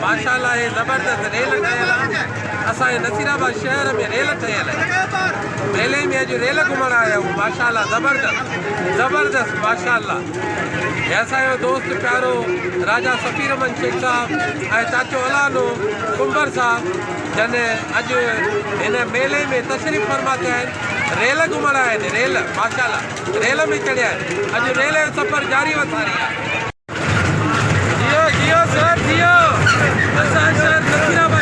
माशाल्लाह ये ज़बरदस्त रेल ठहियल आहे। असांजे नसीराबाद शहर में रेल ठहियल आहे। मेले में अॼु रेल घुमण आया आहियूं। माशाल्लाह ज़बरदस्त माशाल्लाह। हे असांजो दोस्त प्यारो राजा सफ़ीर अमन शेख साहब ऐं चाचो अलानो कुंबर साहब जन अॼु हिन मेले में तशरीफ़ फरमा थिया आहिनि। रेल घुमण आया आहिनि। रेल माशाल्लाह रेल में चढ़िया आहिनि। अॼु रेल जो सफ़र जारी वसारी आहे। जियो जियो सर जियो। असां शहर नसीराबाद